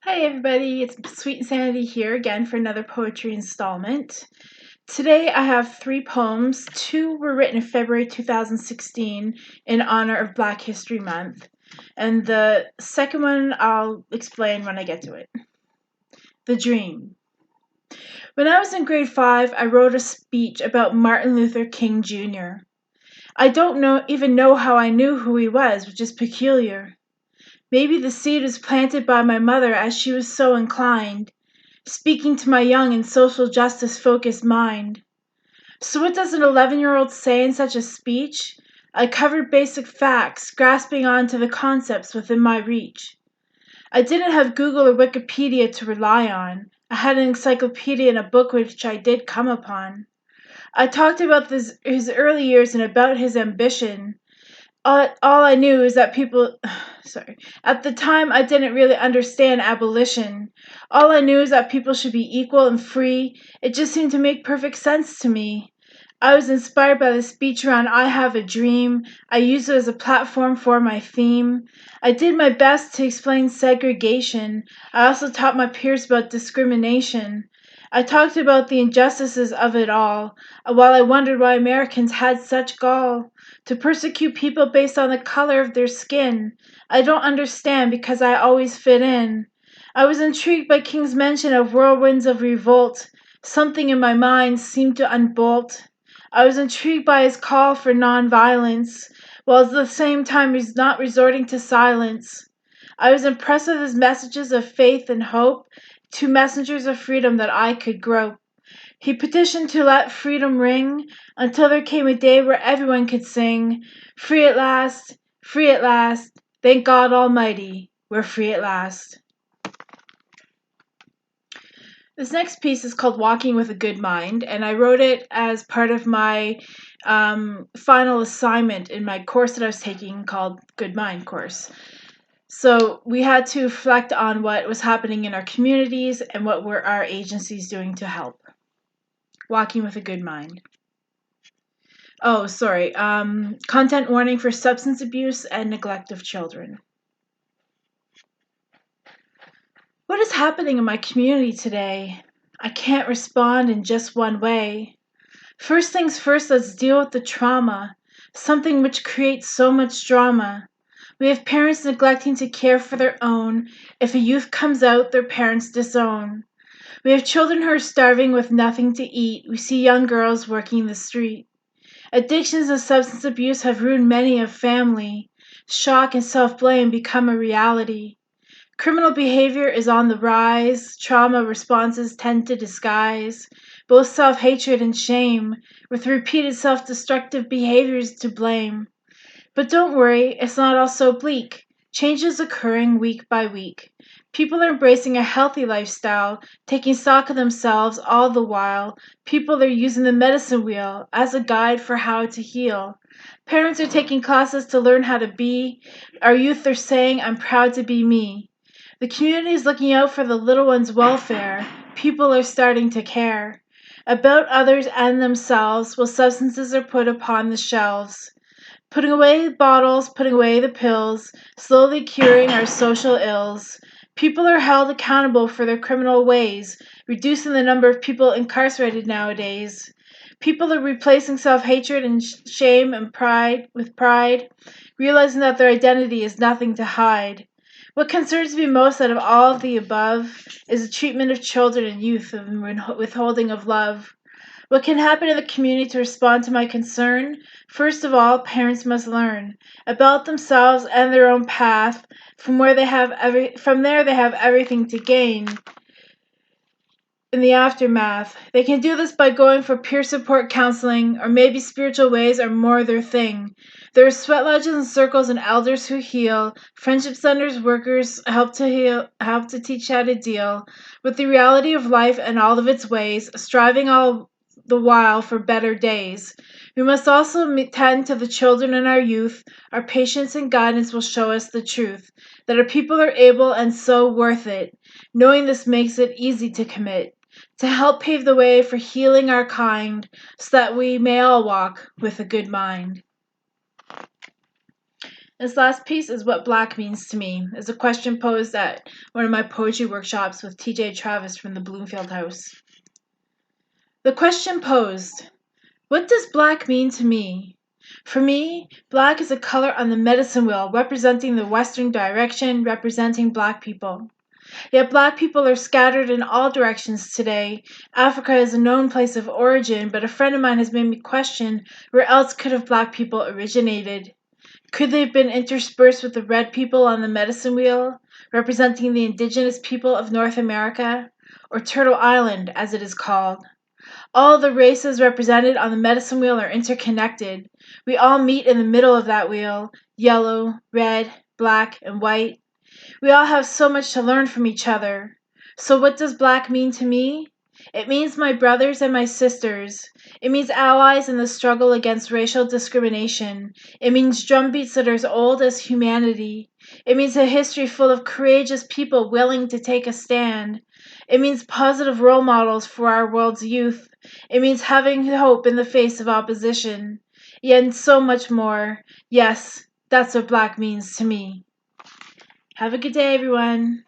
Hi everybody, it's Sweet Insanity here again for another poetry installment. Today I have three poems. Two were written in February 2016 in honor of Black History Month, and the second one I'll explain when I get to it. The Dream. When I was in grade 5, I wrote a speech about Martin Luther King Jr. I don't even know how I knew who he was, which is peculiar. Maybe the seed was planted by my mother as she was so inclined, speaking to my young and social justice focused mind. So, what does an 11-year-old say in such a speech? I covered basic facts, grasping on to the concepts within my reach. I didn't have Google or Wikipedia to rely on. I had an encyclopedia and a book which I did come upon. I talked about his early years and about his ambition. All I knew is that people, sorry, at the time I didn't really understand abolition. All I knew is that people should be equal and free. It just seemed to make perfect sense to me. I was inspired by the speech around I Have a Dream. I used it as a platform for my theme. I did my best to explain segregation. I also taught my peers about discrimination. I talked about the injustices of it all, while I wondered why Americans had such gall to persecute people based on the color of their skin. I don't understand because I always fit in. I was intrigued by King's mention of whirlwinds of revolt. Something in my mind seemed to unbolt. I was intrigued by his call for nonviolence, while at the same time he's not resorting to silence. I was impressed with his messages of faith and hope, two messengers of freedom that I could grope. He petitioned to let freedom ring until there came a day where everyone could sing, free at last, thank God Almighty, we're free at last. This next piece is called Walking with a Good Mind, and I wrote it as part of my final assignment in my course that I was taking called Good Mind course. So we had to reflect on what was happening in our communities and what were our agencies doing to help. Walking with a Good Mind. Oh, sorry. Content warning for substance abuse and neglect of children. What is happening in my community today? I can't respond in just one way. First things first, let's deal with the trauma, something which creates so much drama. We have parents neglecting to care for their own. If a youth comes out, their parents disown. We have children who are starving with nothing to eat. We see young girls working the street. Addictions and substance abuse have ruined many a family. Shock and self-blame become a reality. Criminal behavior is on the rise. Trauma responses tend to disguise both self-hatred and shame, with repeated self-destructive behaviors to blame. But don't worry, it's not all so bleak. Change is occurring week by week. People are embracing a healthy lifestyle, taking stock of themselves all the while. People are using the medicine wheel as a guide for how to heal. Parents are taking classes to learn how to be. Our youth are saying, I'm proud to be me. The community is looking out for the little one's welfare. People are starting to care about others and themselves while substances are put upon the shelves. Putting away the bottles, putting away the pills, slowly curing our social ills. People are held accountable for their criminal ways, reducing the number of people incarcerated nowadays. People are replacing self-hatred and shame and pride with pride, realizing that their identity is nothing to hide. What concerns me most out of all of the above is the treatment of children and youth and withholding of love. What can happen in the community to respond to my concern? First of all, parents must learn about themselves and their own path. From there they have everything to gain in the aftermath. They can do this by going for peer support counseling, or maybe spiritual ways are more their thing. There are sweat lodges and circles and elders who heal. Friendship centers, workers help to teach how to deal with the reality of life and all of its ways, striving all the while for better days. We must also tend to the children and our youth. Our patience and guidance will show us the truth, that our people are able and so worth it. Knowing this makes it easy to commit, to help pave the way for healing our kind, so that we may all walk with a good mind. This last piece is what black means to me. It's a question posed at one of my poetry workshops with TJ Travis from the Bloomfield House. The question posed, what does black mean to me? For me, black is a color on the medicine wheel representing the western direction, representing black people. Yet black people are scattered in all directions today. Africa is a known place of origin, but a friend of mine has made me question where else could have black people originated? Could they have been interspersed with the red people on the medicine wheel, representing the indigenous people of North America, or Turtle Island as it is called? All the races represented on the medicine wheel are interconnected. We all meet in the middle of that wheel, yellow, red, black, and white. We all have so much to learn from each other. So what does black mean to me? It means my brothers and my sisters. It means allies in the struggle against racial discrimination. It means drumbeats that are as old as humanity. It means a history full of courageous people willing to take a stand. It means positive role models for our world's youth. It means having hope in the face of opposition. And so much more. Yes, that's what black means to me. Have a good day, everyone.